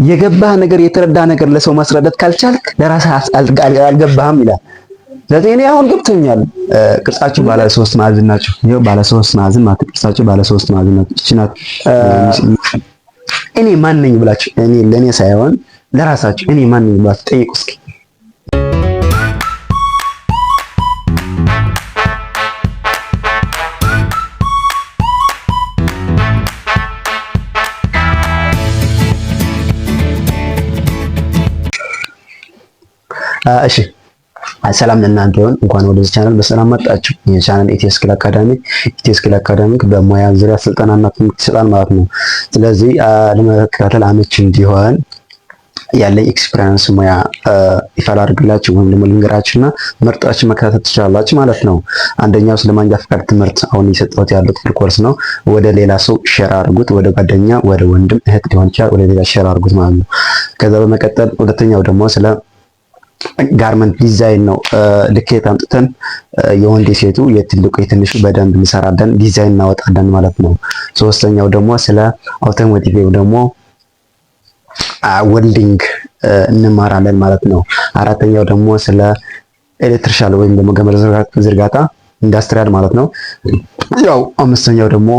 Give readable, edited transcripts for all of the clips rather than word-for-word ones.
የገባህ ነገር የተረዳህ ነገር ለሰው ማስረዳት ካልቻልክ ለራስህ አልገባህም ይላል። ስለዚህ እኔ አሁን ገብቶኛል። ቅርጻቸው ባለ 3 ማዕዘን ናቸው። ይሄው ባለ 3 ማዕዘን ማለት ቅርጻቸው ባለ 3 ማዕዘን ናቸው። እቺ ናት። እኔ ማን ነኝ ብላችሁ እኔ ለኔ ሳይሆን ለራሳችሁ እኔ ማን ነኝ ብላችሁ ጠይቁ እስኪ። እሺ ሰላም ለእናንተ ይሁን። እንኳን ወደዚህ ቻናል በሰላም መጣችሁ። ይህ ቻናል ኢቲኤስ ስኪል አካዳሚክ በሙያ ዙሪያ ስልጠናና ትምህርት ይሰጣል ማለት ነው። ስለዚህ ለመከታተል አመቺ እንዲሆን ያለኝ ኤክስፒሪየንስ ሙያ ይፋ ላድርግላችሁ ወይም ደግሞ ልንገራችሁና መርጣችሁ መከታተል ትችላላችሁ ማለት ነው። አንደኛው ስለ መንጃ ፈቃድ ትምህርት አሁን እየሰጠሁት ያለው ኮርስ ነው። ወደ ሌላ ሰው ሼር አድርጉት። ወደ ጓደኛ፣ ወደ ወንድም እህት ሊሆን ይችላል። ወደ ሌላ ሼር አድርጉት ማለት ነው። ከዛ በመቀጠል ሁለተኛው ደግሞ ስለ ጋርመንት ዲዛይን ነው። ልኬት አምጥተን የወንድ የሴቱ የትልቁ የትንሹ በደንብ እንሰራለን፣ ዲዛይን እናወጣለን ማለት ነው። ሶስተኛው ደግሞ ስለ አውቶሞቲቭ ወይም ደግሞ ወልዲንግ እንማራለን ማለት ነው። አራተኛው ደግሞ ስለ ኤሌክትሪሻል ወይም ደግሞ ገመድ ዝርጋታ ኢንዱስትሪያል ማለት ነው። ያው አምስተኛው ደግሞ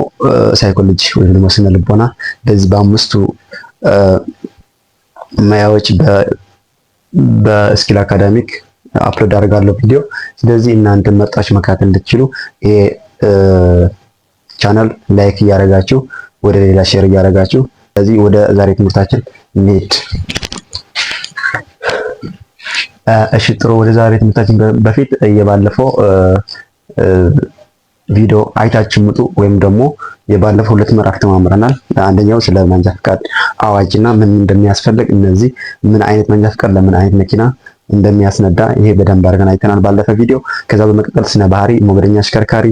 ሳይኮሎጂ ወይም ደግሞ ስነ ልቦና። በዚህ በአምስቱ ሙያዎች በስኪል አካዳሚክ አፕሎድ አደርጋለሁ ቪዲዮ። ስለዚህ እናንተ መርጣችሁ መከታተል እንድትችሉ ይሄ ቻናል ላይክ እያደረጋችሁ ወደ ሌላ ሼር እያደረጋችሁ። ስለዚህ ወደ ዛሬ ትምህርታችን እንሂድ። እሺ ጥሩ። ወደ ዛሬ ትምህርታችን በፊት የባለፈው ቪዲዮ አይታችሁ ምጡ ወይም ደግሞ የባለፈው ሁለት ምዕራፍ ተማምረናል። አንደኛው ስለ መንጃ ፈቃድ አዋጅና ምን እንደሚያስፈልግ፣ እነዚህ ምን አይነት መንጃ ፈቃድ ለምን አይነት መኪና እንደሚያስነዳ ይሄ በደንብ አድርገን አይተናል ባለፈ ቪዲዮ። ከዛ በመቀጠል ስነ ባህሪ፣ ሞገደኛ አሽከርካሪ፣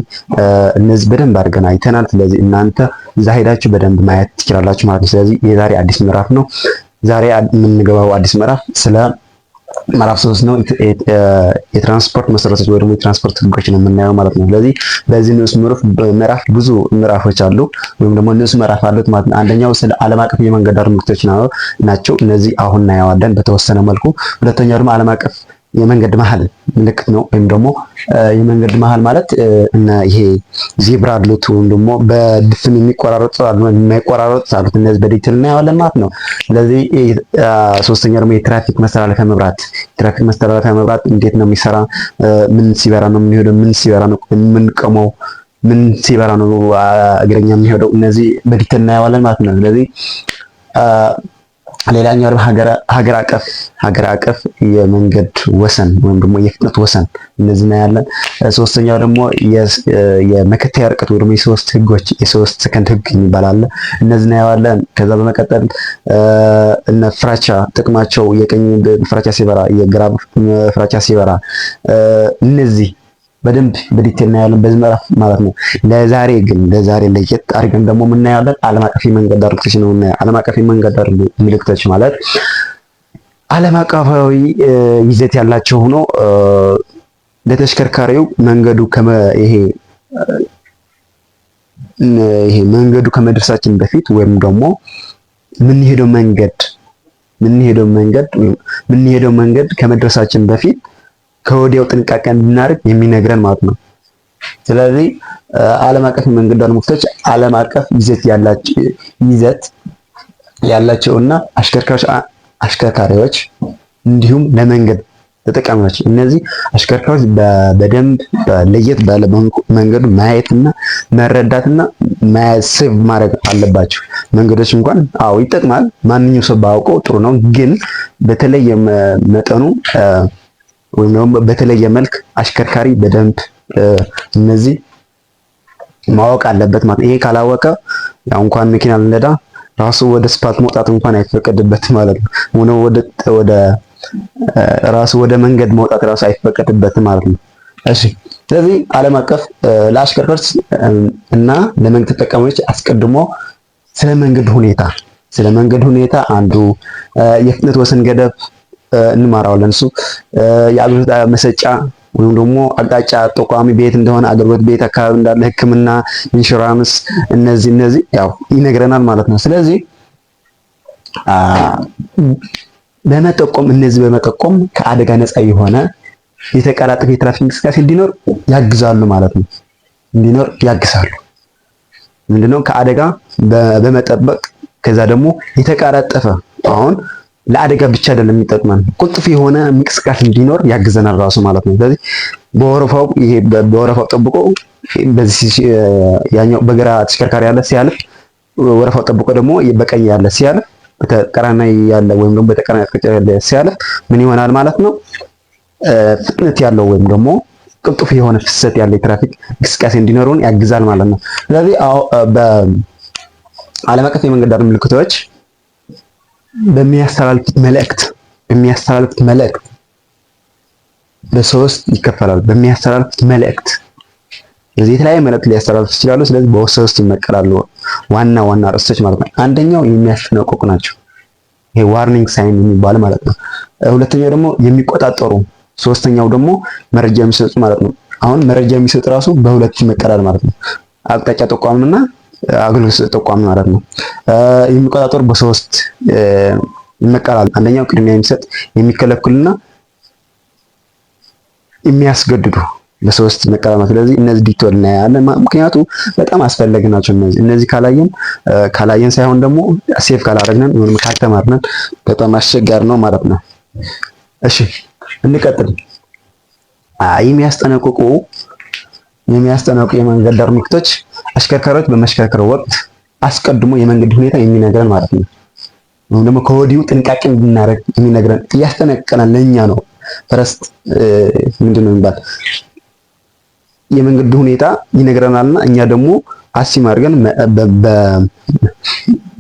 እነዚህ በደንብ አድርገን አይተናል። ስለዚህ እናንተ እዛ ሄዳችሁ በደንብ ማየት ትችላላችሁ ማለት ነው። ስለዚህ የዛሬ አዲስ ምዕራፍ ነው። ዛሬ የምንገባው አዲስ ምዕራፍ ስለ ምዕራፍ 3 ነው። የትራንስፖርት መሰረቶች ወይ ደግሞ የትራንስፖርት ህጎች ነው የምናየው ማለት ነው። ስለዚህ በዚህ ንዑስ ምዕራፍ ብዙ ምዕራፎች አሉ ወይም ደግሞ ንዑስ ምዕራፍ አሉት ማለት ነው። አንደኛው ስለ ዓለም አቀፍ የመንገድ ዳር ምልክቶች ናቸው። እነዚህ አሁን እናየዋለን በተወሰነ መልኩ። ሁለተኛው ደግሞ ዓለም አቀፍ የመንገድ መሀል ምልክት ነው ወይም ደግሞ የመንገድ መሀል ማለት እና ይሄ ዜብራ አሉት ወይም ደግሞ በድፍን የሚቆራረጡ አሉ የማይቆራረጡ አሉት። እነዚህ በዲቴል እናየዋለን ማለት ነው። ስለዚህ ሶስተኛው ደግሞ የትራፊክ መስተላለፊያ መብራት። የትራፊክ መስተላለፊያ መብራት እንዴት ነው የሚሰራ? ምን ሲበራ ነው የሚሄደው? ምን ሲበራ ነው የምንቆመው? ምን ሲበራ ነው እግረኛ የሚሄደው? እነዚህ በዲቴል እናየዋለን ማለት ነው። ስለዚህ ሌላኛው ደግሞ ሀገር አቀፍ የመንገድ ወሰን ወይም ደግሞ የፍጥነት ወሰን እነዚህ ነው ያለን። ሶስተኛው ደግሞ የመከተያ ርቀት ወይ ደግሞ የሶስት ህጎች የሶስት ሰከንድ ህግ የሚባል አለ። እነዚህ ነው ያለን። ከዛ በመቀጠል እነ ፍራቻ ጥቅማቸው፣ የቀኝ ፍራቻ ሲበራ፣ የግራ ፍራቻ ሲበራ፣ እነዚህ በደንብ በዲቴል እናያለን በዚህ ምዕራፍ ማለት ነው። ለዛሬ ለየት አድርገን ደግሞ የምናያለን ዓለም አቀፍ የመንገድ ዳር ምልክቶች ነው የምናየው። ዓለም አቀፍ የመንገድ ዳር ምልክቶች ማለት ዓለም አቀፋዊ ይዘት ያላቸው ሆኖ ለተሽከርካሪው መንገዱ መንገዱ ከመድረሳችን በፊት ወይም ደግሞ የምንሄደው መንገድ ከመድረሳችን በፊት ከወዲያው ጥንቃቄ እንድናደርግ የሚነግረን ማለት ነው። ስለዚህ ዓለም አቀፍ የመንገድ ዳር ምልክቶች ዓለም አቀፍ ይዘት ያላቸውና አሽከርካሪዎች እንዲሁም ለመንገድ ተጠቃሚዎች እነዚህ አሽከርካሪዎች በደንብ ለየት ባለ መንገዱ ማየትና መረዳትና ሴቭ ማድረግ አለባቸው። መንገዶች እንኳን አዎ ይጠቅማል፣ ማንኛውም ሰው ባውቀው ጥሩ ነው። ግን በተለየ መጠኑ ወይም ደግሞ በተለየ መልክ አሽከርካሪ በደንብ እነዚህ ማወቅ አለበት ማለት። ይሄ ካላወቀ ያው እንኳን መኪና ልነዳ ራሱ ወደ ስፓልት መውጣት እንኳን አይፈቀድበትም ማለት ነው። ወደ ራሱ ወደ መንገድ መውጣት ራሱ አይፈቀድበትም ማለት ነው። እሺ ስለዚህ ዓለም አቀፍ ለአሽከርካሪዎች እና ለመንገድ ተጠቃሚዎች አስቀድሞ ስለ መንገድ ሁኔታ አንዱ የፍጥነት ወሰን ገደብ እንማራለን። እሱ የአገልግሎት መሰጫ ወይም ደግሞ አቅጣጫ ጠቋሚ ቤት እንደሆነ አገልግሎት ቤት አካባቢ እንዳለ ሕክምና፣ ኢንሹራንስ እነዚህ ያው ይነግረናል ማለት ነው። ስለዚህ በመጠቆም እነዚህ በመጠቆም ከአደጋ ነፃ የሆነ የተቀላጠፈ የትራፊክ እንቅስቃሴ እንዲኖር ያግዛሉ ማለት ነው። እንዲኖር ያግዛሉ። ምንድነው ከአደጋ በመጠበቅ ከዛ ደግሞ የተቀላጠፈ አሁን ለአደጋ ብቻ አይደለም የሚጠቅመን ቁልጥፍ የሆነ እንቅስቃሴ እንዲኖር ያግዘናል ራሱ ማለት ነው። ስለዚህ በወረፋው ይሄ በወረፋው ጠብቆ በዚህ ያኛው በግራ ተሽከርካሪ ያለ ሲያልፍ ወረፋው ጠብቆ ደግሞ በቀኝ ያለ ሲያልፍ በተቃራኒ ያለ ወይም ደግሞ በተቃራኒ አቅጣጫ ያለ ሲያልፍ ምን ይሆናል ማለት ነው? ፍጥነት ያለው ወይም ደግሞ ቅልጡፍ የሆነ ፍሰት ያለው የትራፊክ እንቅስቃሴ እንዲኖረውን ያግዛል ማለት ነው። ስለዚህ በዓለም አቀፍ የመንገድ ዳር ምልክቶች በሚያስተላልፉት መልእክት በሶስት ይከፈላል። በሚያስተላልፉት መልእክት ስለዚህ የተለያየ መልእክት ሊያስተላልፉ ይችላሉ። ስለዚህ በሶስት ይመቀላሉ፣ ዋና ዋና ርዕሶች ማለት ነው። አንደኛው የሚያስጠነቅቁ ናቸው፣ ይሄ ዋርኒንግ ሳይን የሚባል ማለት ነው። ሁለተኛው ደግሞ የሚቆጣጠሩ፣ ሶስተኛው ደግሞ መረጃ የሚሰጡ ማለት ነው። አሁን መረጃ የሚሰጥ ራሱ በሁለት ይመቀላል ማለት ነው። አቅጣጫ ጠቋሚና አገልግሎት ጠቋሚ ማለት ነው። የሚቆጣጠሩ በሶስት ይመቀላል። አንደኛው ቅድሚያ የሚሰጥ፣ የሚከለክሉና የሚያስገድዱ በሶስት ይመቀላል። ስለዚህ እነዚህ ዲቴል እናያለን፣ ምክንያቱ በጣም አስፈላጊ ናቸው። እነዚህ ካላየን ሳይሆን ደግሞ ሴፍ ካላደረግነን ወይም ካልተማርነን በጣም አስቸጋሪ ነው ማለት ነው። እሺ እንቀጥል። የሚያስጠነቅቁ የመንገድ ዳር ምልክቶች አሽከርካሪዎች በመሽከርከር ወቅት አስቀድሞ የመንገድ ሁኔታ የሚነግረን ማለት ነው። ወይም ደግሞ ከወዲሁ ጥንቃቄ እንድናደርግ የሚነግረን እያስጠነቀቀናል። ለኛ ነው ፈረስት ምንድነው የሚባል የመንገድ ሁኔታ ይነግረናልና እኛ ደግሞ አሲም አድርገን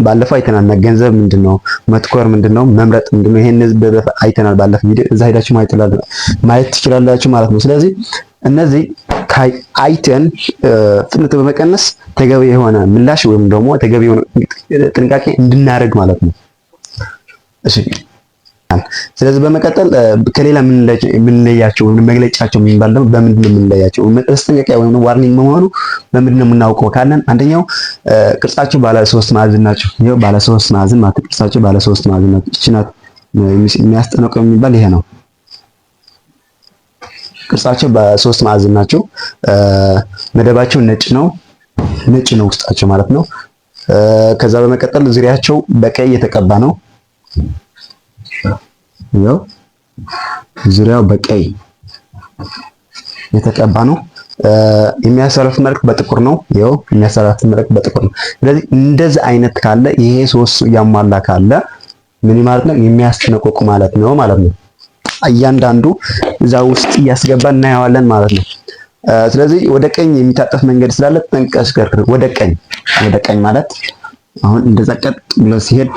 ባለፈው አይተናል። መገንዘብ ምንድነው፣ መትኮር ምንድነው፣ መምረጥ ምንድነው፣ ይሄን አይተናል ባለፈው ቪዲዮ። እዛ ሄዳችሁ ማየት ትችላላችሁ ማለት ነው። ስለዚህ እነዚህ አይተን ፍጥነት በመቀነስ ተገቢ የሆነ ምላሽ ወይም ደግሞ ተገቢ የሆነ ጥንቃቄ እንድናደርግ ማለት ነው። እሺ ስለዚህ በመቀጠል ከሌላ የምንለያቸው ወይም መግለጫቸው የሚባል ደግሞ በምንድን ነው የምንለያቸው? ማስጠንቀቂያ ወይም ዋርኒንግ መሆኑ በምንድን ነው የምናውቀው ካለን አንደኛው ቅርጻቸው ባለ 3 ማዕዘን ናቸው። ይሄው ባለ 3 ማዕዘን ማለት ቅርጻቸው ባለ 3 ማዕዘን ናቸው። እቺ ናት የሚያስጠነቅቀው የሚባል ይሄ ነው። ቅርጻቸው በ3 ማዕዘን ናቸው። መደባቸው ነጭ ነው ውስጣቸው ማለት ነው። ከዛ በመቀጠል ዙሪያቸው በቀይ የተቀባ ነው። ያው ዙሪያው በቀይ የተቀባ ነው። የሚያስተላልፍ መልእክት በጥቁር ነው። ያው የሚያስተላልፍ መልእክት በጥቁር ነው። ስለዚህ እንደዚህ አይነት ካለ ይሄ ሶስት ያሟላ ካለ ምን ማለት ነው? የሚያስጠነቅቁ ማለት ነው። እያንዳንዱ እዛ ውስጥ እያስገባን እናየዋለን ማለት ነው። ስለዚህ ወደ ቀኝ የሚታጠፍ መንገድ ስላለ ጠንቀቅ አሽከርክር። ወደ ቀኝ ማለት አሁን እንደዛ ቀጥ ብሎ ሲሄድ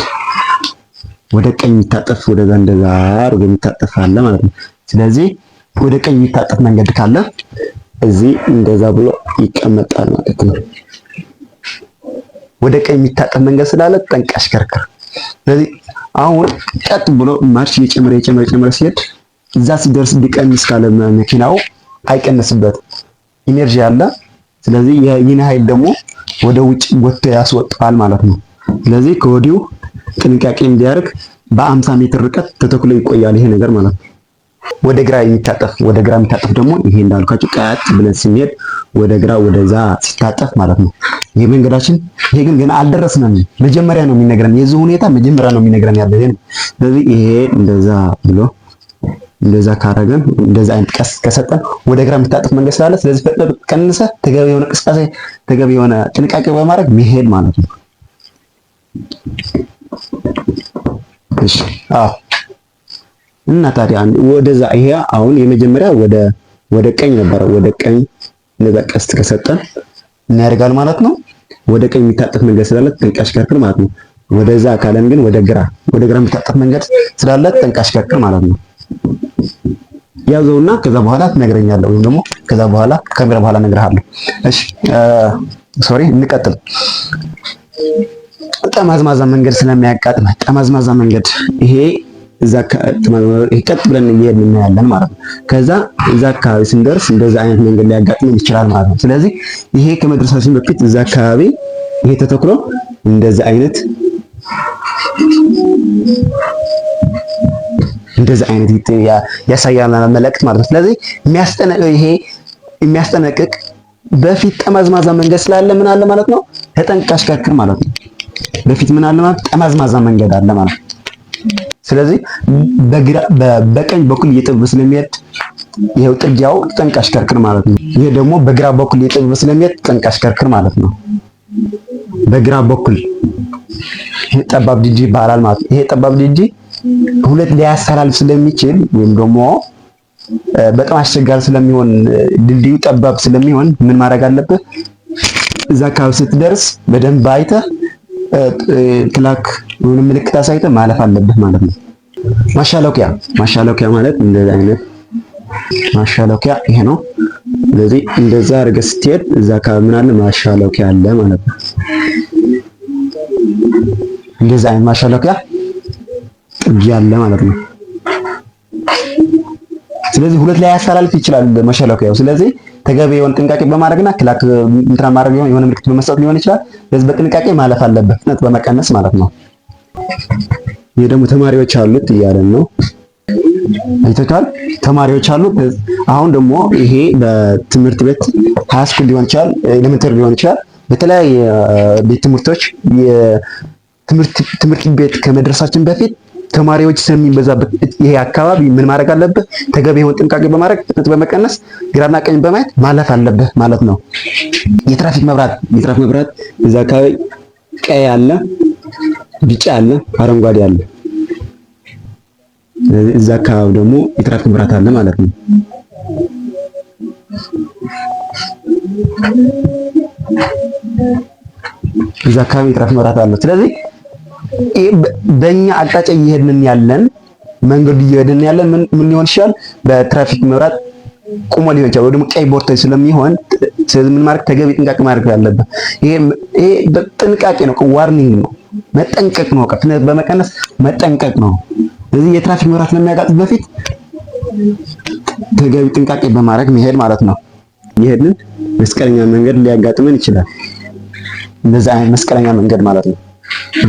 ወደ ቀኝ የሚታጠፍ ወደዛ እንደዛ አድርጎ የሚታጠፍ አለ ማለት ነው። ስለዚህ ወደ ቀኝ የሚታጠፍ መንገድ ካለ እዚህ እንደዛ ብሎ ይቀመጣል ማለት ነው። ወደ ቀኝ የሚታጠፍ መንገድ ስላለ ጠንቀቅ አሽከርክር። ስለዚህ አሁን ቀጥ ብሎ ማርሽ የጨመረ ሲሄድ እዛ ሲደርስ ቢቀንስ ካለ መኪናው አይቀንስበትም፣ ኢነርጂ አለ። ስለዚህ ይህን ኃይል ደግሞ ወደ ውጭ ጎትቶ ያስወጣል ማለት ነው። ስለዚህ ከወዲሁ ጥንቃቄ እንዲያደርግ በ50 ሜትር ርቀት ተተክሎ ይቆያል ይሄ ነገር ማለት ነው። ወደ ግራ የሚታጠፍ ደግሞ ይሄ እንዳልኳችሁ ቀጥ ብለን ስንሄድ ወደ ግራ ወደዛ ሲታጠፍ ማለት ነው። ይሄ መንገዳችን ይሄ ግን ገና አልደረስንም። መጀመሪያ ነው የሚነግረን የዚህ ሁኔታ መጀመሪያ ነው የሚነግረን ያለ ይሄ። ስለዚህ ይሄ እንደዛ ብሎ እንደዛ ካረገን እንደዛ አይነት ቀስ ከሰጠን ወደ ግራ የሚታጠፍ መንገድ ስላለ ስለዚህ ፍጥነት ቀንሰ ተገቢ የሆነ ቅስቃሴ ተገቢ የሆነ ጥንቃቄ በማድረግ መሄድ ማለት ነው። እሺ እና ታዲያ ወደዛ ይሄ አሁን የመጀመሪያ ወደ ቀኝ ነበረ። ወደ ቀኝ እንደዛ ቀስት ከሰጠን እናደርጋል ማለት ነው። ወደ ቀኝ የሚታጠፍ መንገድ ስላለ ጠንቀቅ አሽከርክር ማለት ነው። ወደዛ ካለን ግን ወደ ግራ የሚታጠፍ መንገድ ስላለ ጠንቀቅ አሽከርክር ማለት ነው። ያዘውና ከዛ በኋላ ትነግረኛለህ ወይም ደግሞ ከዛ በኋላ ከመራ በኋላ እነግርሃለሁ። እሺ እንቀጥል። ጠማዝማዛ መንገድ ስለሚያጋጥም ጠማዝማዛ መንገድ ይሄ ቀጥ ብለን እየሄድን እናያለን ማለት ነው። ከዛ እዛ አካባቢ ስንደርስ እንደዛ አይነት መንገድ ሊያጋጥመን ይችላል ማለት ነው። ስለዚህ ይሄ ከመድረሳችን በፊት እዛ አካባቢ ይሄ ተተክሎ እንደዛ አይነት እንደዚህ አይነት ያሳያል መልእክት ማለት ነው። ስለዚህ የሚያስጠነቅቅ በፊት ጠመዝማዛ መንገድ ስላለ ምን አለ ማለት ነው፣ ተጠንቅቀህ አሽከርክር ማለት ነው። በፊት ምን አለ ማለት ጠመዝማዛ መንገድ አለ ማለት ነው። ስለዚህ በቀኝ በኩል እየጠበበ ስለሚሄድ ይሄው ጥርጊያው ተጠንቅቀህ አሽከርክር ማለት ነው። ይሄ ደግሞ በግራ በኩል እየጠበበ ስለሚሄድ ተጠንቅቀህ አሽከርክር ማለት ነው። በግራ በኩል ጠባብ ድልድይ ይባላል ማለት ነው። ይሄ ጠባብ ድልድይ ሁለት ሊያስተላልፍ ስለሚችል ወይም ደግሞ በጣም አስቸጋሪ ስለሚሆን ድልድዩ ጠባብ ስለሚሆን ምን ማድረግ አለብህ? እዛ አካባቢ ስትደርስ በደንብ አይተህ ክላክ ወይም ምልክት አሳይተህ ማለፍ አለብህ ማለት ነው። ማሻለኪያ ማለት እንደዚህ አይነት ማሻለኪያ ይሄ ነው። ስለዚህ እንደዛ አድርገህ ስትሄድ እዛ አካባቢ ምን አለ ማሻለኪያ አለ ማለት ነው። እንደዚህ አይነት ማሻለኪያ ጥጊያ አለ ማለት ነው። ስለዚህ ሁለት ላይ ያስተላልፍ ይችላል ማሻለኪያው። ስለዚህ ተገቢ የሆነ ጥንቃቄ በማድረግና ክላክ እንትና ማድረግ የሆነ ምልክት በመስጠት ሊሆን ይችላል። ስለዚህ በጥንቃቄ ማለፍ አለበት፣ ፍጥነት በመቀነስ ማለት ነው። ይሄ ደግሞ ተማሪዎች አሉት እያለን ነው። አይተካል ተማሪዎች አሉት። አሁን ደግሞ ይሄ በትምህርት ቤት ሃይስኩል ሊሆን ይችላል፣ ኤሌመንተሪ ሊሆን ይችላል። በተለያየ ቤት ትምህርቶች ትምህርት ቤት ከመድረሳችን በፊት ተማሪዎች ስለሚበዛበት ይሄ አካባቢ ምን ማድረግ አለብህ? ተገቢ የሆነ ጥንቃቄ በማድረግ ፍጥነት በመቀነስ ግራና ቀኝ በማየት ማለፍ አለብህ ማለት ነው። የትራፊክ መብራት እዛ አካባቢ ቀይ አለ፣ ቢጫ አለ፣ አረንጓዴ አለ። እዛ አካባቢ ደግሞ የትራፊክ መብራት አለ ማለት ነው። እዛ አካባቢ የትራፊክ መብራት አለ። ስለዚህ በእኛ አቅጣጫ እየሄድን ያለን መንገዱ እየሄድን ያለን ምን ሊሆን ይችላል? በትራፊክ መብራት ቁሞ ሊሆን ይችላል፣ ወይ ደግሞ ቀይ ቦርታ ስለሚሆን ስለዚህ ምን ማድረግ ተገቢ ጥንቃቄ ማድረግ አለበት። ይሄ በጥንቃቄ ነው፣ ዋርኒንግ ነው፣ መጠንቀቅ ነው። ፍጥነት በመቀነስ መጠንቀቅ ነው። ስለዚህ የትራፊክ መብራት ለሚያጋጥም በፊት ተገቢ ጥንቃቄ በማድረግ መሄድ ማለት ነው። ይሄንን መስቀለኛ መንገድ ሊያጋጥመን ይችላል። እንደዛ አይነት መስቀለኛ መንገድ ማለት ነው።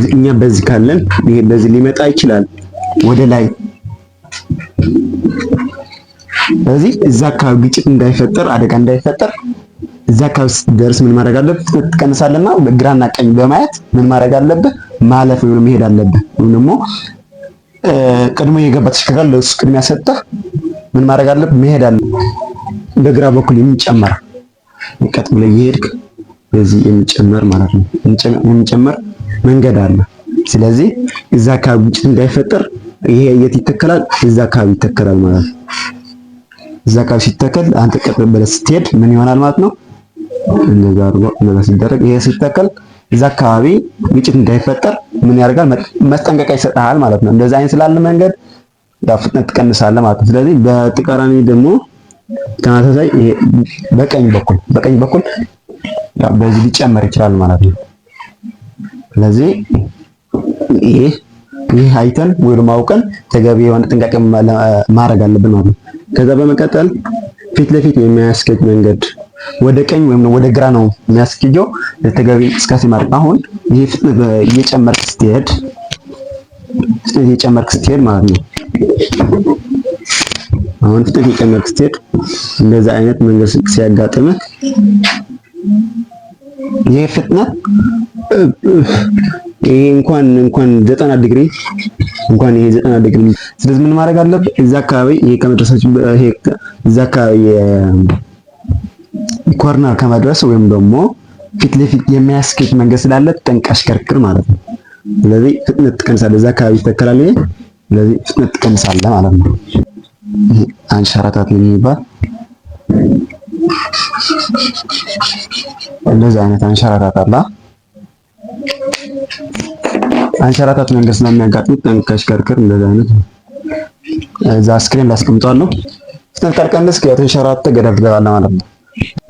እኛ በዚህ ካለን ይሄ በዚህ ሊመጣ ይችላል ወደ ላይ። ስለዚህ እዛ አካባቢ ግጭት እንዳይፈጠር አደጋ እንዳይፈጠር እዛ አካባቢ ስትደርስ ምን ማድረግ አለብህ? ትቀንሳለና ግራና ቀኝ በማየት ምን ማድረግ አለብህ? ማለፍ ወይም መሄድ አለብህ። ወይም ደግሞ ቀድሞ የገባ ተሽከርካሪ ለሱ ቅድሚያ ሰጥተህ ምን ማድረግ አለብህ? መሄድ አለብህ። በግራ በኩል የሚጨመር ቀጥ ብለህ እየሄድክ በዚህ የሚጨመር ማለት ነው የሚጨመር መንገድ አለ። ስለዚህ እዛ አካባቢ ግጭት እንዳይፈጠር ይሄ የት ይተከላል? እዛ አካባቢ ይተከላል ማለት ነው። እዛ አካባቢ ሲተከል አንተ ቀጥ ብለህ ስትሄድ ምን ይሆናል ማለት ነው? እንደዛ አድርጎ እንደዛ ሲደረግ ይሄ ሲተከል እዛ አካባቢ ግጭት እንዳይፈጠር ምን ያደርጋል? መስጠንቀቂያ ይሰጣል ማለት ነው። እንደዛ አይነት ስላለ መንገድ ያው ፍጥነት ትቀንሳለህ ማለት ነው። ስለዚህ በተቃራኒ ደግሞ ተመሳሳይ ይሄ በቀኝ በኩል ያው በዚህ ሊጨመር ይችላል ማለት ነው። ስለዚህ ይህ አይተን ወይም አውቀን ተገቢ የሆነ ጥንቃቄ ማድረግ አለብን ማለት ነው። ከዛ በመቀጠል ፊት ለፊት የሚያስኬድ መንገድ ወደ ቀኝ ወይም ወደ ግራ ነው የሚያስኬደው ተገቢ እንቅስቃሴ ማድረግ። አሁን ይሄ ፍጥነት እየጨመርክ ስትሄድ ማለት ነው። አሁን ፍጥነት እየጨመርክ ስትሄድ እንደዛ አይነት መንገድ ሲያጋጥምህ ይሄ ፍጥነት ይሄ እንኳን 90 ዲግሪ እንኳን ይሄ 90 ዲግሪ። ስለዚህ ምን ማድረግ አለብህ? እዛ አካባቢ ይሄ ከመድረሳችን ይሄ እዛ አካባቢ ኮርነር ከመድረስ ወይም ደግሞ ፊት ለፊት የሚያስኬድ መንገድ ስላለ ጠንቅቀህ አሽከርክር ማለት ነው። ስለዚህ ፍጥነት ትቀንሳለህ። እዛ አካባቢ ይተከላል። ስለዚህ ፍጥነት ትቀንሳለህ ማለት ነው። ይሄ አንሸራታች የሚባል እንደዚህ አይነት አንሸራታች አለ። አንሸራታች መንገድ ስለሚያጋጥም ጠንቅቀህ አሽከርክር። እንደዚህ አይነት እዛ ስክሪን ላስቀምጣለሁ። ፍጥነት ካልቀነስክ ያው ተንሸራተህ ገደል ትገባለህ ማለት ነው።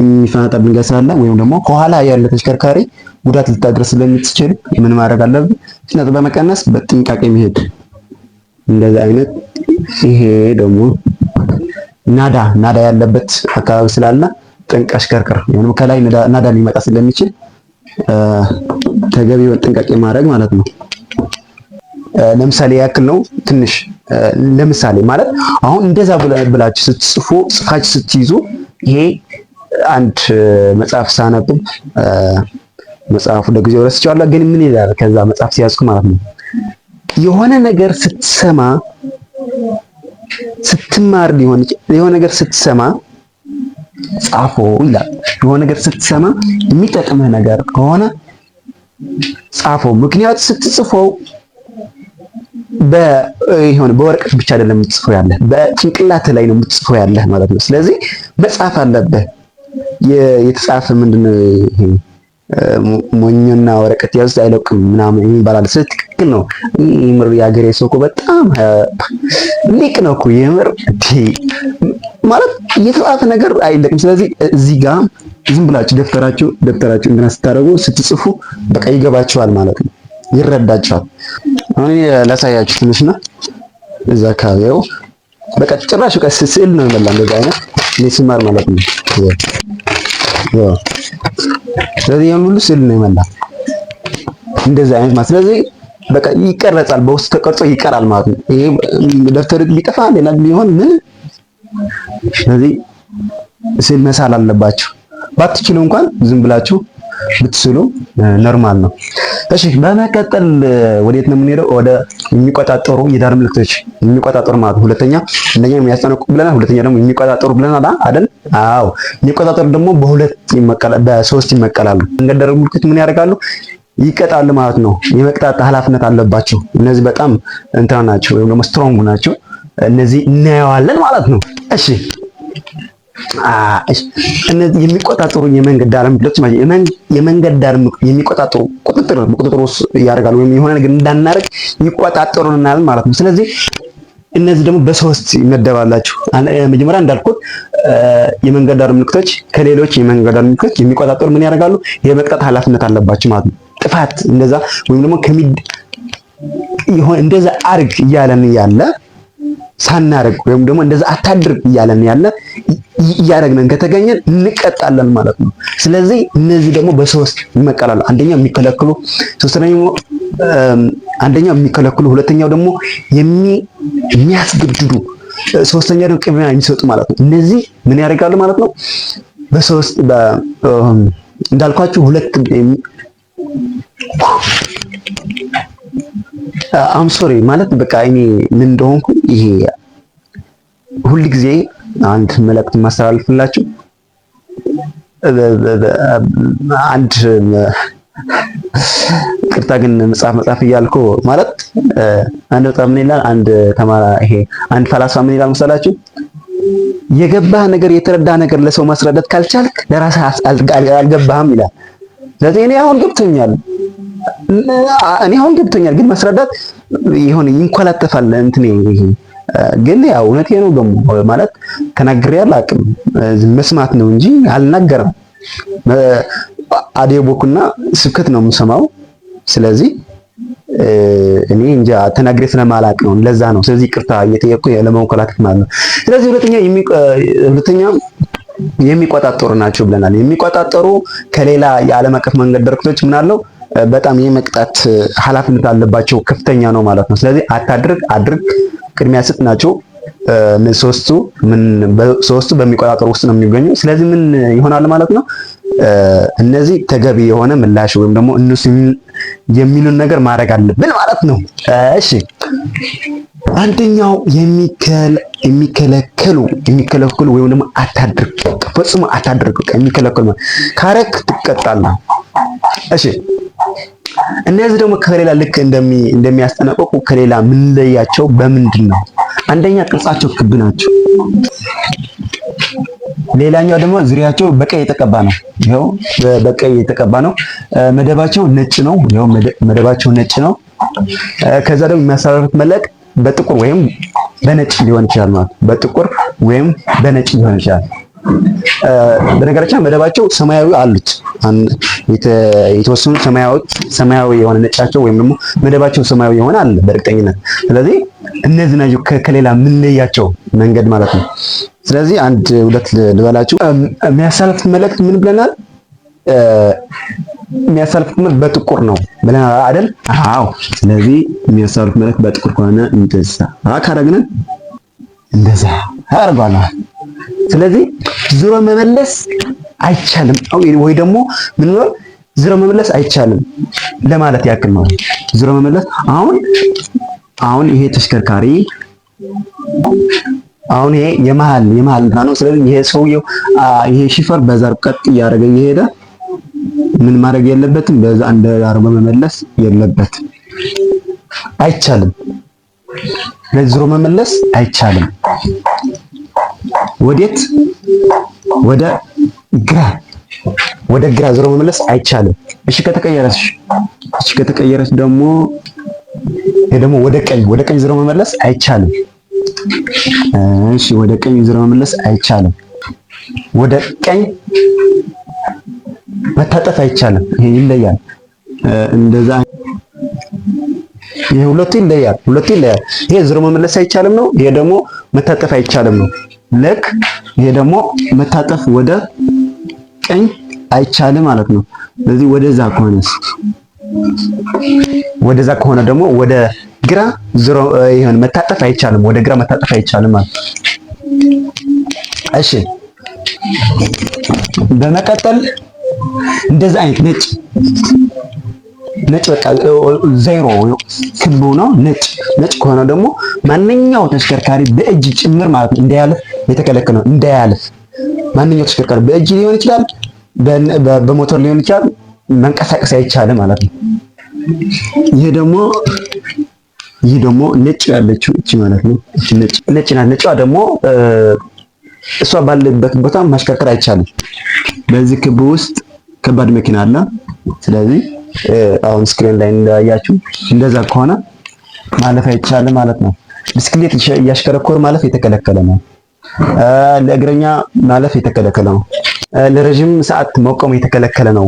የሚፈናጠር ድንጋይ ስላለ ወይም ደግሞ ከኋላ ያለ ተሽከርካሪ ጉዳት ልታደርስ ስለምትችል ምን ማድረግ አለብህ? ፍጥነት በመቀነስ በጥንቃቄ መሄድ። እንደዚህ አይነት ይሄ ደግሞ ናዳ ያለበት አካባቢ ስላለ ጠንቅቀህ አሽከርክር። ወይም ከላይ ናዳ ሊመጣ ስለሚችል ተገቢውን ጥንቃቄ ማድረግ ማለት ነው። ለምሳሌ ያክል ነው ትንሽ ለምሳሌ ማለት አሁን እንደዛ ብላችሁ ጽፋችሁ ስትይዙ ይሄ አንድ መጽሐፍ ሳነብ መጽሐፉ ለጊዜው ረስቼዋለሁ፣ ግን ምን ይላል ከዛ መጽሐፍ ሲያዝኩ ማለት ነው የሆነ ነገር ስትሰማ ስትማር የሆነ ነገር ስትሰማ ጻፎ ይላል። የሆነ ነገር ስትሰማ የሚጠቅምህ ነገር ከሆነ ጻፎ። ምክንያቱም ስትጽፈው በወረቀት ብቻ አይደለም የምትጽፈው ያለህ በጭንቅላት ላይ ነው የምትጽፈው ያለህ ማለት ነው። ስለዚህ መጻፍ አለብህ። የተጻፈ ምንድነው ይሄ ሞኝና ወረቀት ያዝ አይለቅም ምናምን የሚባል ትክክል ነው። ይምር የሀገሬ ሰው እኮ በጣም ሊቅ ነው እኮ የምር ማለት የተጻፈ ነገር አይለቅም። ስለዚህ እዚህ ጋር ዝም ብላችሁ ደብተራችሁ እንትና ስታደርጉ ስትጽፉ በቃ ይገባችኋል ማለት ነው፣ ይረዳችኋል። አሁን ላሳያችሁ ትንሽና እዛ አካባቢው በቃ ጭራሽ በቃ ስዕል ነው የመላ እንደዛ አይነት ለስማር ማለት ነው። ስለዚህ ያን ሁሉ ስዕል ነው የመላ እንደዛ አይነት ማለት ስለዚህ በቃ ይቀረጻል፣ በውስጥ ተቀርጾ ይቀራል ማለት ነው። ይሄ ደብተር ቢጠፋ ሌላ ቢሆን ምን ስለዚህ ስዕል መሳል አለባችሁ። ባትችሉ እንኳን ዝም ብላችሁ ብትስሉ ኖርማል ነው። እሺ በመቀጠል ወዴት ነው የምንሄደው? ወደ የሚቆጣጠሩ የዳር ምልክቶች የሚቆጣጠሩ ማለት ሁለተኛ አንደኛ የሚያስጠነቅቁ ብለናል፣ ሁለተኛ ደግሞ የሚቆጣጠሩ ብለናል አይደል? አዎ የሚቆጣጠሩ ደግሞ በሶስት ይመቀላሉ። መንገድ ዳር ምልክቶች ምን ያደርጋሉ? ይቀጣሉ ማለት ነው። የመቅጣት ኃላፊነት አለባቸው። እነዚህ በጣም እንትና ናቸው ወይም ደግሞ ስትሮንግ ናቸው። እነዚህ እናየዋለን ማለት ነው። እሺ እነዚህ የሚቆጣጠሩ የመንገድ ዳር ምልክቶች ማለት የመንገድ ዳር የሚቆጣጠሩ ቁጥጥር ውስጥ ያደርጋሉ ወይም የሆነ ነገር እንዳናደርግ ይቆጣጠሩናል ማለት ነው። ስለዚህ እነዚህ ደግሞ በሶስት ይመደባላችሁ። መጀመሪያ እንዳልኩት የመንገድ ዳር ምልክቶች ከሌሎች የመንገድ ዳር ምልክቶች የሚቆጣጠሩ ምን ያደርጋሉ? የመቅጣት ኃላፊነት አለባቸው ማለት ነው። ጥፋት እንደዛ ወይም ደግሞ እንደዛ አርግ እያለን ያለ ሳናርግ ወይም ደግሞ እንደዛ አታድርግ እያለን ያለ እያደረግን ከተገኘን እንቀጣለን ማለት ነው። ስለዚህ እነዚህ ደግሞ በሶስት ይመቀላሉ። አንደኛው የሚከለክሉ፣ አንደኛው የሚከለክሉ፣ ሁለተኛው ደግሞ የሚያስገድዱ፣ ሶስተኛ ደግሞ ቅድሚያ የሚሰጡ ማለት ነው። እነዚህ ምን ያደርጋሉ ማለት ነው? በሶስት እንዳልኳችሁ ሁለት አም ሶሪ ማለት በቃ እኔ ምን እንደሆንኩ ይሄ ሁል ጊዜ አንድ መልእክት ማስተላልፍላችሁ አንድ ቅርታ ግን መጽሐፍ እያልኩ ማለት አንድ በጣም ምን ይላል አንድ ተማራ ይሄ አንድ ፈላስፋ ምን ይላል መሰላችሁ? የገባህ ነገር የተረዳ ነገር ለሰው ማስረዳት ካልቻልክ ለራስህ አልገባህም ይላል። ስለዚህ እኔ አሁን ገብቶኛል ግን ማስረዳት ይሆን ይንኮላተፋል እንትን ይሄ ግን ያው እውነቴ ነው ደግሞ ማለት ተናግሬ አላውቅም፣ መስማት ነው እንጂ አልናገርም። አዲዮቡክና ስብከት ነው የምሰማው። ስለዚህ እኔ እንጃ ተናግሬ ስለማላውቅ ነው፣ ለዛ ነው። ስለዚህ ይቅርታ እየጠየቅኩ ለመንኮላተፍ ማለት ነው። ስለዚህ ሁለተኛ የሚቆጣጠሩ ናቸው ብለናል። የሚቆጣጠሩ ከሌላ የዓለም አቀፍ መንገድ ዳይሬክተሮች ምን አለው በጣም የመቅጣት ኃላፊነት አለባቸው፣ ከፍተኛ ነው ማለት ነው። ስለዚህ አታድርግ፣ አድርግ፣ ቅድሚያ ስጥ ናቸው። ሶስቱ በሚቆጣጠሩ ውስጥ ነው የሚገኙ። ስለዚህ ምን ይሆናል ማለት ነው? እነዚህ ተገቢ የሆነ ምላሽ ወይም ደግሞ እነሱ የሚሉን ነገር ማድረግ አለብን ማለት ነው። እሺ አንደኛው የሚከለክሉ ወይም ደግሞ አታድርግ፣ ፈጽሞ አታድርግ፣ የሚከለክሉ ካረክ ትቀጣለህ። እሺ እነዚህ ደግሞ ከሌላ ልክ እንደሚያስጠነቅቁ ከሌላ ምን ለያቸው በምንድን ነው? አንደኛ ቅርጻቸው ክብ ናቸው። ሌላኛው ደግሞ ዙሪያቸው በቀይ የተቀባ ነው። ይሄው በቀይ የተቀባ ነው። መደባቸው ነጭ ነው። ይሄው መደባቸው ነጭ ነው። ከዛ ደግሞ የሚያስተላልፉት መልእክት በጥቁር ወይም በነጭ ሊሆን ይችላል ማለት በጥቁር ወይም በነጭ ሊሆን ይችላል። በነገራችን መደባቸው ሰማያዊ አሉት። የተወሰኑ ሰማያዊ የሆነ ነጫቸው ወይም ደግሞ መደባቸው ሰማያዊ የሆነ አለ በእርግጠኝነት። ስለዚህ እነዚህ ናቸው ከሌላ ምን ለያቸው መንገድ ማለት ነው። ስለዚህ አንድ ሁለት ልበላችሁ። የሚያሳልፉት መልእክት ምን ብለናል? የሚያሳልፉት መልእክት በጥቁር ነው ብለናል አይደል? አዎ። ስለዚህ የሚያሳልፉት መልእክት በጥቁር ከሆነ እንደዛ ካደረግን እንደዛ አድርጓለሁ። ስለዚህ ዙሮ መመለስ አይቻልም ወይ ደግሞ ምን ነው ዙሮ መመለስ አይቻልም ለማለት ያክል ነው። ዙሮ መመለስ አሁን ይሄ ተሽከርካሪ አሁን ይሄ የመሃል ነው። ስለዚህ ይሄ ሰውየው ይሄ ሺፈር በዛ ቀጥ እያደረገ እየሄደ ምን ማድረግ የለበትም፣ በዛ እንደ አርጎ መመለስ የለበትም፣ አይቻልም። ለዝሮ መመለስ አይቻልም። ወዴት? ወደ ግራ ዝሮ መመለስ አይቻልም። እሺ ከተቀየረች ደግሞ ይሄ ደግሞ ወደ ቀኝ ዝሮ መመለስ አይቻልም። እሺ ወደ ቀኝ ዝሮ መመለስ አይቻልም። ወደ ቀኝ መታጠፍ አይቻልም። ይሄ ይለያል። እንደዛ ይሄ ሁለቱ ይለያል። ይሄ ዝሮ መመለስ አይቻልም ነው። ይሄ ደግሞ መታጠፍ አይቻልም ነው። ልክ ይሄ ደግሞ መታጠፍ ወደ ቀኝ አይቻልም ማለት ነው። ስለዚህ ወደዛ ከሆነ ደግሞ ወደ ግራ ዝሮ ይሄን መታጠፍ አይቻልም። ወደ ግራ መታጠፍ አይቻልም ማለት ነው። እሺ በመቀጠል እንደዚህ አይነት ነጭ በቃ ዜሮ ክብ ነው። ነጭ ከሆነ ደግሞ ማንኛው ተሽከርካሪ በእጅ ጭምር ማለት ነው እንዳያልፍ የተከለከለ ነው። እንዳያልፍ ማንኛው ተሽከርካሪ በእጅ ሊሆን ይችላል፣ በሞተር ሊሆን ይችላል፣ መንቀሳቀስ አይቻልም ማለት ነው። ይሄ ደግሞ ነጭ ያለችው እቺ ማለት ነው። እቺ ነጭ ናት። ነጯ ደግሞ እሷ ባለበት ቦታ ማሽከርከር አይቻልም። በዚህ ክብ ውስጥ ከባድ መኪና አለ። ስለዚህ አሁን ስክሪን ላይ እንዳያችሁ እንደዛ ከሆነ ማለፍ አይቻልም ማለት ነው። ብስክሌት እያሽከረከሩ ማለፍ የተከለከለ ነው። ለእግረኛ ማለፍ የተከለከለ ነው። ለረጅም ሰዓት መቆም የተከለከለ ነው።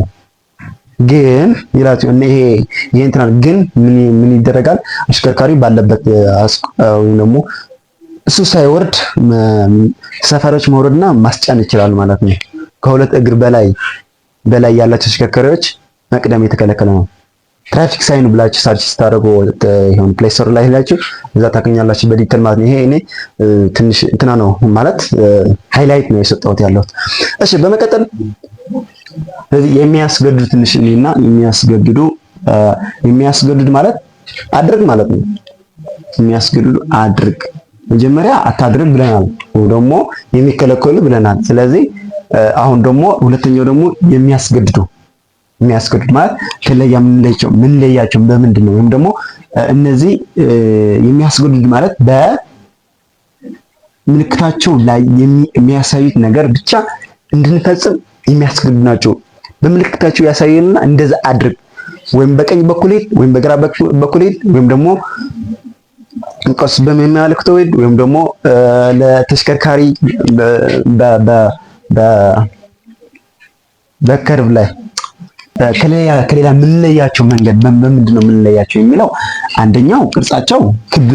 ግን ይላችሁ ይሄ እንትና ግን ምን ይደረጋል? አሽከርካሪ ባለበት ወይም ደግሞ እሱ ሳይወርድ ሰፈሮች መውረድና ማስጫን ይችላል ማለት ነው። ከሁለት እግር በላይ ያላቸው ተሽከርካሪዎች መቅደም የተከለከለ ነው። ትራፊክ ሳይን ብላችሁ ሰርች ስታደርጉ ይሄን ፕሌይ ስቶር ላይ ሄዳችሁ እዛ ታገኛላችሁ በዲቴል ማለት ነው። ይሄ እኔ ትንሽ እንትና ነው ማለት ሃይላይት ነው የሰጠሁት ያለሁት። እሺ በመቀጠል ስለዚህ የሚያስገድዱ ትንሽ እኔና የሚያስገድዱ ማለት አድርግ ማለት ነው። የሚያስገድዱ አድርግ መጀመሪያ አታድርግ ብለናል፣ ወይ ደግሞ የሚከለከሉ ብለናል። ስለዚህ አሁን ደግሞ ሁለተኛው ደግሞ የሚያስገድዱ ማለት ከለያ ምን ለያቸው በምንድን ነው? ወይም ደግሞ እነዚህ የሚያስገድዱ ማለት በምልክታቸው ላይ የሚያሳዩት ነገር ብቻ እንድንፈጽም የሚያስገድዱ ናቸው። በምልክታቸው ያሳየንና እንደዛ አድርግ ወይም በቀኝ በኩል ሄድ ወይም በግራ በኩል ሄድ ወይም ደግሞ ቀስ በሚያመለክተው ሄድ ወይም ደግሞ ለተሽከርካሪ በከርቭ ላይ ከሌላ የምንለያቸው መንገድ በምንድን ነው የምንለያቸው የሚለው አንደኛው ቅርጻቸው ክብ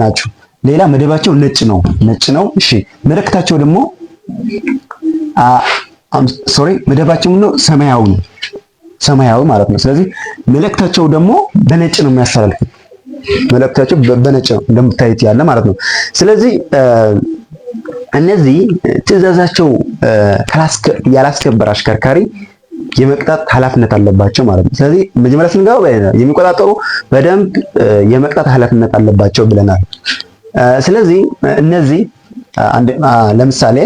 ናቸው። ሌላ መደባቸው ነጭ ነው። እሺ ምልክታቸው ደግሞ መደባቸው ነው ሰማያዊ ማለት ነው። ስለዚህ መልእክታቸው ደግሞ በነጭ ነው የሚያስተላልፉት። መልእክታቸው በነጭ ነው እንደምታዩት ያለ ማለት ነው። ስለዚህ እነዚህ ትዕዛዛቸው ያላስከበረ አሽከርካሪ የመቅጣት ኃላፊነት አለባቸው ማለት ነው። ስለዚህ መጀመሪያ ስንገባ የሚቆጣጠሩ በደንብ የመቅጣት ኃላፊነት አለባቸው ብለናል። ስለዚህ እነዚህ ለምሳሌ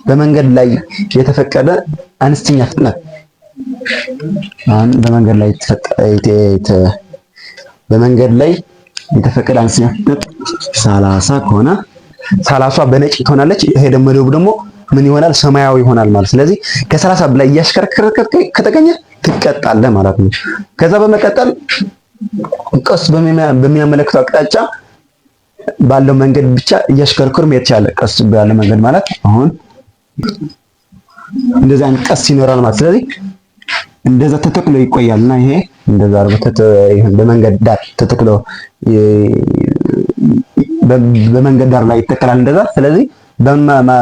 በመንገድ ላይ የተፈቀደ አነስተኛ ፍጥነት በመንገድ ላይ የተፈቀደ አነስተኛ ፍጥነት 30 ከሆነ 30 በነጭ ትሆናለች። ይሄ ደግሞ ምን ይሆናል? ሰማያዊ ይሆናል ማለት። ስለዚህ ከ30 በላይ እያሽከረከርክ ከተገኘ ትቀጣለህ ማለት ነው። ከዛ በመቀጠል ቀስ በሚያመለክተው አቅጣጫ ባለው መንገድ ብቻ እያሽከረከሩ መሄድ ይቻላል። ቀስ ባለ መንገድ ማለት አሁን እንደዛ ቀስ ይኖራል ማለት። ስለዚህ እንደዛ ተተክሎ ይቆያልና ይሄ እንደዛ በመንገድ ዳር ተተክሎ በመንገድ ዳር ላይ ይተከላል እንደዛ። ስለዚህ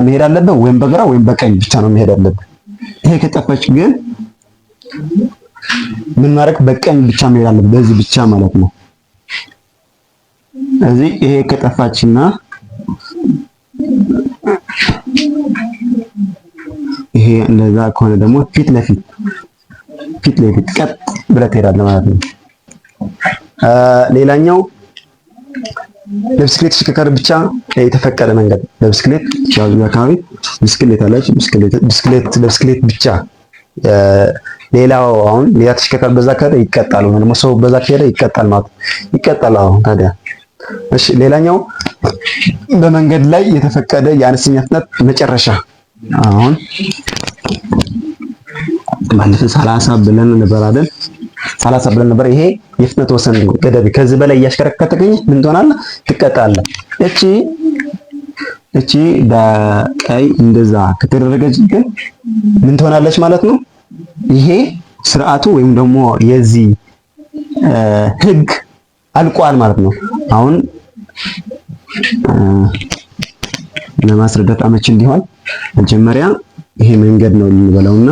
መሄድ አለበት ወይም በግራ ወይም በቀኝ ብቻ ነው መሄድ አለበት። ይሄ ከጠፋች ግን ምን ማድረግ በቀኝ ብቻ መሄድ አለብን፣ በዚህ ብቻ ማለት ነው። እዚህ ይሄ ከጠፋችና ይሄ እንደዛ ከሆነ ደግሞ ፊት ለፊት ቀጥ ብለህ ትሄዳለህ ማለት ነው። ሌላኛው ለብስክሌት ተሽከርካሪ ብቻ የተፈቀደ መንገድ ለብስክሌት ያው አካባቢ ብስክሌት አለች። ለብስክሌት ብቻ ሌላው አሁን ሌላ ተሽከርካሪ በዛ ከሄደ ይቀጣል፣ ወይም ደግሞ ሰው በዛ ከሄደ ይቀጣል ማለት ይቀጣል። አሁን ታዲያ እሺ፣ ሌላኛው በመንገድ ላይ የተፈቀደ የአነስተኛ ፍጥነት መጨረሻ አሁን ባለፈ 30 ብለን ነበር አይደል? 30 ብለን ነበር። ይሄ የፍጥነት ወሰን ገደብ፣ ከዚህ በላይ እያሽከረከርክ ከተገኘ ምን ትሆናለህ? ትቀጣለህ። እቺ በቀይ እንደዛ ከተደረገች ግን ምን ትሆናለች ማለት ነው? ይሄ ስርዓቱ ወይም ደግሞ የዚህ ህግ አልቋል ማለት ነው። አሁን ለማስረዳት አመች እንዲሆን መጀመሪያ ይሄ መንገድ ነው ልንበለውና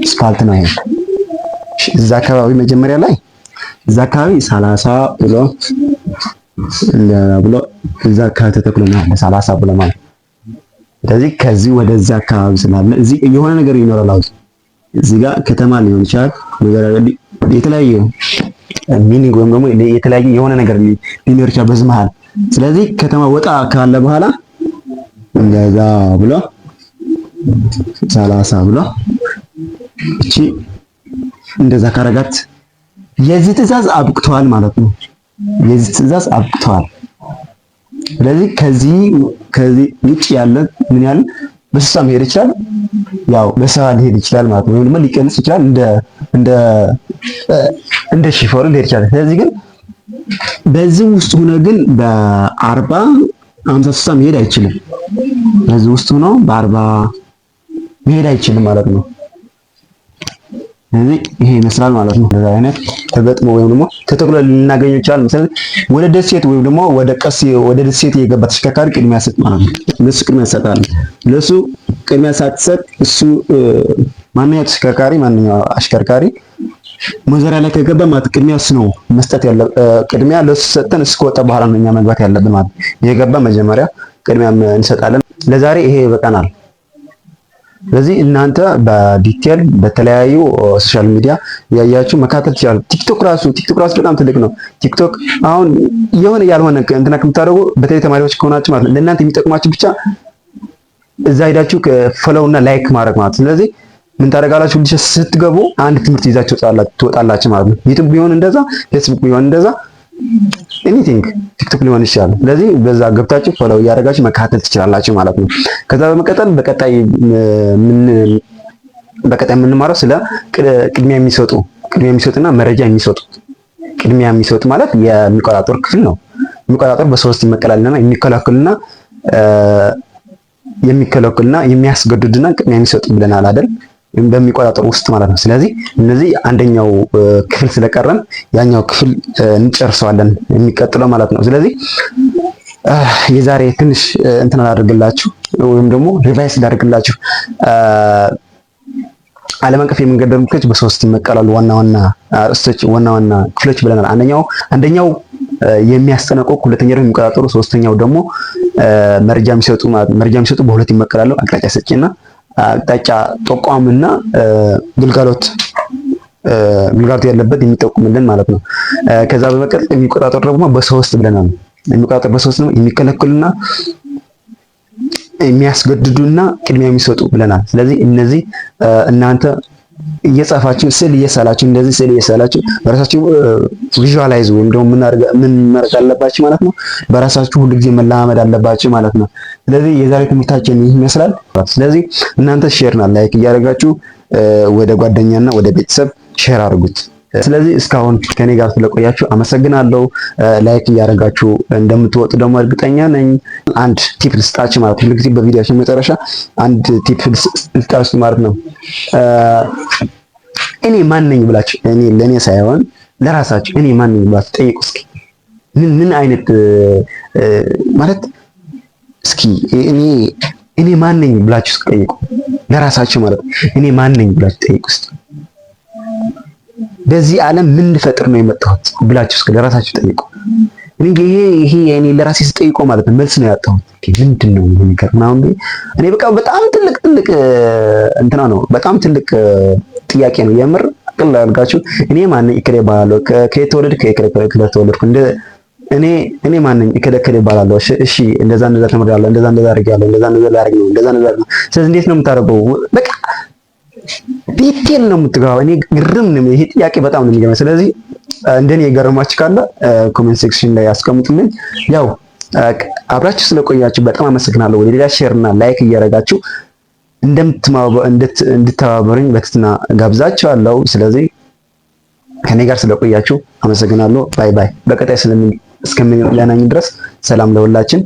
ስፓልት ነው ይሄ። እዛ አካባቢ መጀመሪያ ላይ እዛ አካባቢ 30 ብሎ እዛ አካባቢ ተተክሎናል 30 ብሎ ማለት። ስለዚህ ከዚህ ወደዛ አካባቢ ስላለ እዚህ የሆነ ነገር ይኖራል። አሁን እዚህ ጋር ከተማ ሊሆን ይችላል፣ የተለያየ ሚኒንግ ወይም ደግሞ የተለያየ የሆነ ነገር ሊኖር ይችላል በዚህ መሃል። ስለዚህ ከተማ ወጣ ካለ በኋላ እንደዛ ብሎ 30 ብሎ እቺ እንደዛ ካረጋት የዚህ ትዕዛዝ አብቅቷል ማለት ነው። የዚህ ትዕዛዝ አብቅቷል። ስለዚህ ከዚህ ውጭ ያለ ምን ያህል በ60 መሄድ ይችላል፣ ያው በ70 ሊሄድ ይችላል ማለት ነው። ወይም ደግሞ ሊቀንስ ይችላል እንደ ሺፈሩ ሊሄድ ይችላል። ስለዚህ ግን በዚህ ውስጥ ሆነ ግን በ40 50 60 መሄድ አይችልም። በዚህ ውስጥ ሆኖ በ40 መሄድ አይችልም ማለት ነው። ስለዚህ ይሄ ይመስላል ማለት ነው። እንደዛ አይነት ተገጥሞ ወይም ደግሞ ተተክሎ ልናገኘው ይችላል። ምሳሌ ወደ ደሴት ወይም ደግሞ ወደ ደሴት የገባ ተሽከርካሪ ቅድሚያ ሰጥ ማለት ነው። ለሱ ቅድሚያ ሰጣል። ለሱ ቅድሚያ ሳትሰጥ እሱ ማንኛው ተሽከርካሪ ማንኛው አሽከርካሪ መዘሪያ ላይ ከገባ ማለት ቅድሚያ እሱ ነው መስጠት ያለው። ቅድሚያ ለሱ ሰጠን እስከወጣ በኋላ ነው እኛ መግባት ያለብን ማለት ነው። የገባ መጀመሪያ ቅድሚያ እንሰጣለን። ለዛሬ ይሄ ይበቃናል። ስለዚህ እናንተ በዲቴል በተለያዩ ሶሻል ሚዲያ ያያችሁ መካተል ይችላል። ቲክቶክ ራሱ በጣም ትልቅ ነው። ቲክቶክ አሁን የሆነ ያልሆነ እንትና ከምታደርጉ በተለይ ተማሪዎች ከሆናችሁ ማለት ነው ለእናንተ የሚጠቅማችሁ ብቻ እዛ ሄዳችሁ ፎሎው እና ላይክ ማድረግ ማለት። ስለዚህ ምን ታደርጋላችሁ? ልጅ ስትገቡ አንድ ትምህርት ይዛችሁ ትወጣላችሁ ማለት ነው። ዩቲዩብ ቢሆን እንደዛ፣ ፌስቡክ ቢሆን እንደዛ፣ ኤኒቲንግ ቲክቶክ ሊሆን ይችላል። ስለዚህ በዛ ገብታችሁ ፎሎው እያደረጋችሁ መካተል ትችላላችሁ ማለት ነው። ከዛ በመቀጠል በቀጣይ የምንማረው ስለ ቅድሚያ የሚሰጡና መረጃ የሚሰጡ ማለት የሚቆጣጠር ክፍል ነው። የሚቆጣጠር በሶስት ይመቀላልና የሚከለክሉና የሚያስገድዱና ቅድሚያ የሚሰጡ ብለናል አይደል? በሚቆጣጠሩ ውስጥ ማለት ነው። ስለዚህ እነዚህ አንደኛው ክፍል ስለቀረን ያኛው ክፍል እንጨርሰዋለን የሚቀጥለው ማለት ነው። ስለዚህ የዛሬ ትንሽ እንትን አድርግላችሁ ወይም ደግሞ ሪቫይስ ላድርግላችሁ። ዓለም አቀፍ የመንገድ ደንቦች በሶስት ይመቀላሉ። ዋና ዋና ክፍሎች ብለናል። አንደኛው የሚያስጠነቅቁ፣ ሁለተኛው ደግሞ የሚቆጣጠሩ፣ ሶስተኛው ደግሞ መረጃ የሚሰጡ በሁለት ይመቀላሉ። አቅጣጫ ሰጪና አቅጣጫ ጠቋምና ግልጋሎት ያለበት የሚጠቁምልን ማለት ነው። ከዛ በመቀጠል የሚቆጣጠሩ ደግሞ በሶስት ብለናል። የሚቆጣጠሩ በሶስት ነው። የሚከለክሉና የሚያስገድዱና ቅድሚያ የሚሰጡ ብለናል። ስለዚህ እነዚህ እናንተ እየጻፋችሁ ስዕል እየሳላችሁ በራሳችሁ ቪዥዋላይዝ ወይም ደግሞ ምን ማድረግ አለባችሁ ማለት ነው። በራሳችሁ ሁሉ ጊዜ መለማመድ አለባችሁ ማለት ነው። ስለዚህ የዛሬ ትምህርታችን ይህ ይመስላል። ስለዚህ እናንተ ሼር እና ላይክ እያደረጋችሁ ወደ ጓደኛና ወደ ቤተሰብ ሼር አድርጉት። ስለዚህ እስካሁን ከኔ ጋር ስለቆያችሁ አመሰግናለሁ። ላይክ እያደረጋችሁ እንደምትወጡ ደግሞ እርግጠኛ ነኝ። አንድ ቲፕ ልስጣችሁ ማለት ነው። ሁልጊዜ በቪዲዮአችን መጨረሻ አንድ ቲፕ ልስጣችሁ ማለት ነው። እኔ ማን ነኝ ብላችሁ ለኔ ሳይሆን ለራሳችሁ እኔ ማን ነኝ ብላችሁ ጠይቁ እስኪ። ምን አይነት ማለት እስኪ እኔ ማን ነኝ ብላችሁ ጠይቁ። ለራሳችሁ ማለት ነው። እኔ ማን ነኝ ብላችሁ ጠይቁ እስቲ። በዚህ ዓለም ምን ልፈጥር ነው የመጣሁት ብላችሁ እስከ ለራሳችሁ ጠይቁ። ይሄ እኔ ለራሴ ስጠይቆ ማለት ነው መልስ ነው ያጣሁት። ምንድን ነው ይሄ ነገር ምናምን እኔ በቃ በጣም ትልቅ እንትና ነው፣ በጣም ትልቅ ጥያቄ ነው የምር። ቅል አድርጋችሁ እኔ ማን ነኝ እከሌ ባላለው ከየት ተወለድክ ከእከሌ ተወለድኩ እኔ ማን ነኝ እከሌ ባላለው እሺ እንደዛ ተምሬያለሁ፣ እንደዛ አድርጌያለሁ፣ እንደዛ ላደርግ ነው፣ እንደዛ ስለዚህ እንዴት ነው የምታደርገው? በቃ ዲቴል ነው የምትገባው። እኔ ግርም ነው ይሄ ጥያቄ በጣም ነው የሚገርመኝ። ስለዚህ እንደኔ የገረማችሁ ካለ ኮሜንት ሴክሽን ላይ አስቀምጡልኝ። ያው አብራችሁ ስለቆያችሁ በጣም አመሰግናለሁ። ወደ ሌላ ሼር እና ላይክ እያደረጋችሁ እንድትተባበሩኝ በትህትና ጋብዛችኋለሁ። ስለዚህ ከኔ ጋር ስለቆያችሁ አመሰግናለሁ። ባይ ባይ። በቀጣይ እስከምንገናኝ ድረስ ሰላም ለሁላችን።